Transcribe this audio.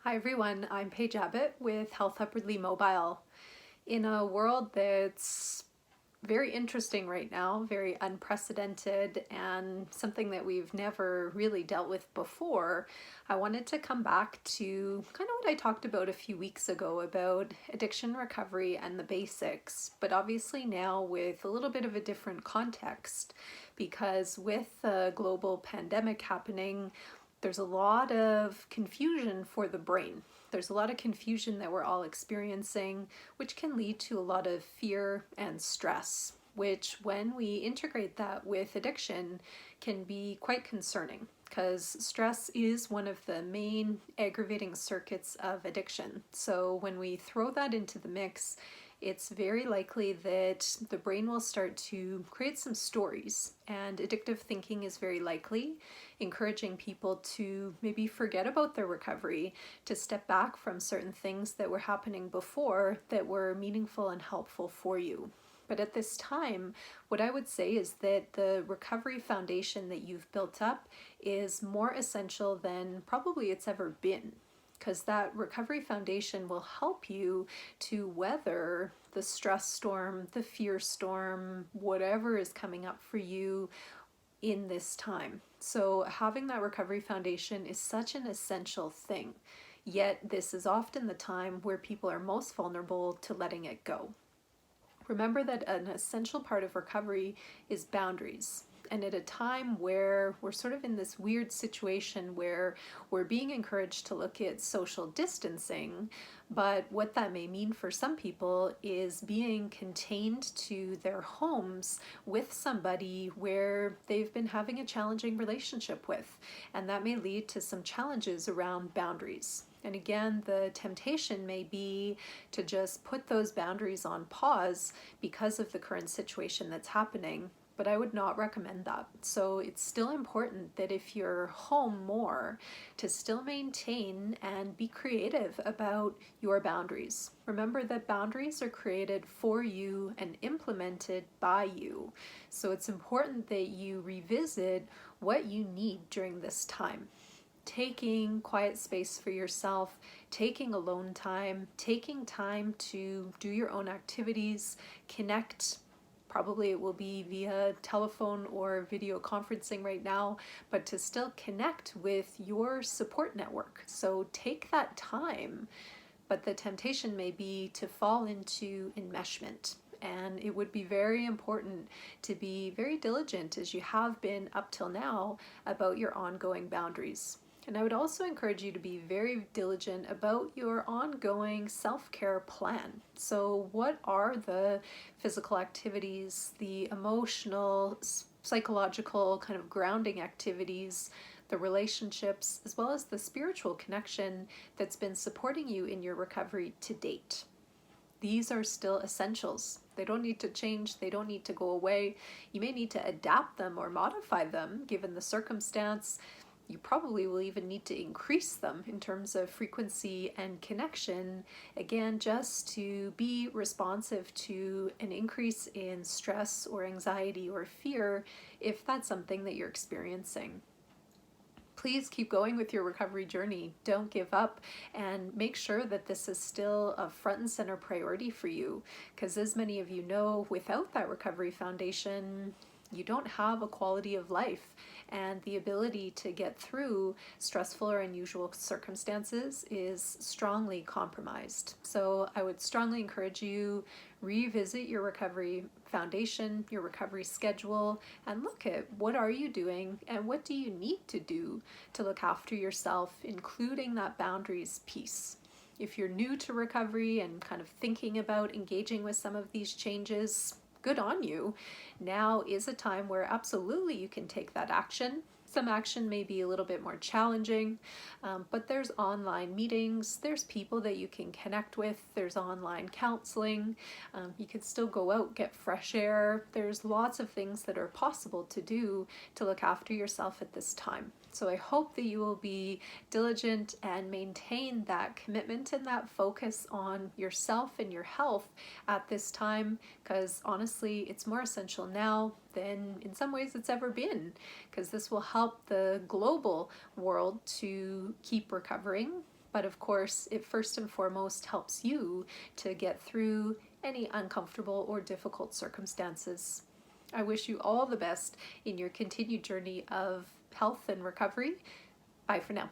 Hi everyone, I'm Paige Abbott with Health Upwardly Mobile. In a world that's very interesting right now, very unprecedented, and something that we've never really dealt with before, I wanted to come back to kind of what I talked about a few weeks ago about addiction recovery and the basics, but obviously now with a little bit of a different context because with the global pandemic happening, there's a lot of confusion for the brain. There's a lot of confusion that we're all experiencing, which can lead to a lot of fear and stress, which, when we integrate that with addiction, can be quite concerning because stress is one of the main aggravating circuits of addiction. So, when we throw that into the mix, it's very likely that the brain will start to create some stories, and addictive thinking is very likely, encouraging people to maybe forget about their recovery, to step back from certain things that were happening before that were meaningful and helpful for you. But at this time, what I would say is that the recovery foundation that you've built up is more essential than probably it's ever been, because that recovery foundation will help you to weather the stress storm, the fear storm, whatever is coming up for you in this time. So, having that recovery foundation is such an essential thing. Yet, this is often the time where people are most vulnerable to letting it go. Remember that an essential part of recovery is boundaries. And at a time where we're sort of in this weird situation where we're being encouraged to look at social distancing, but what that may mean for some people is being contained to their homes with somebody where they've been having a challenging relationship with. And that may lead to some challenges around boundaries. And again, the temptation may be to just put those boundaries on pause because of the current situation that's happening. But I would not recommend that. So it's still important that if you're home more, to still maintain and be creative about your boundaries. Remember that boundaries are created for you and implemented by you. So it's important that you revisit what you need during this time. Taking quiet space for yourself, taking alone time, taking time to do your own activities, connect. Probably it will be via telephone or video conferencing right now, but to still connect with your support network. So take that time, but the temptation may be to fall into enmeshment. And it would be very important to be very diligent, as you have been up till now, about your ongoing boundaries. And I would also encourage you to be very diligent about your ongoing self-care plan. So what are the physical activities, the emotional, psychological kind of grounding activities, the relationships, as well as the spiritual connection that's been supporting you in your recovery to date? These are still essentials. They don't need to change, they don't need to go away. You may need to adapt them or modify them given the circumstance. You probably will even need to increase them in terms of frequency and connection, again, just to be responsive to an increase in stress or anxiety or fear if that's something that you're experiencing. Please keep going with your recovery journey. Don't give up, and make sure that this is still a front and center priority for you, because as many of you know, without that recovery foundation, you don't have a quality of life, and the ability to get through stressful or unusual circumstances is strongly compromised. So I would strongly encourage you, revisit your recovery foundation, your recovery schedule, and look at what are you doing and what do you need to do to look after yourself, including that boundaries piece. If you're new to recovery and kind of thinking about engaging with some of these changes, good on you. Now is a time where absolutely you can take that action. Some action may be a little bit more challenging, but there's online meetings, there's people that you can connect with, there's online counseling, you can still go out, get fresh air. There's lots of things that are possible to do to look after yourself at this time. So I hope that you will be diligent and maintain that commitment and that focus on yourself and your health at this time, because honestly, it's more essential now than in some ways it's ever been, because this will help the global world to keep recovering, But of course, it first and foremost helps you to get through any uncomfortable or difficult circumstances. I wish you all the best in your continued journey of health and recovery. Bye for now.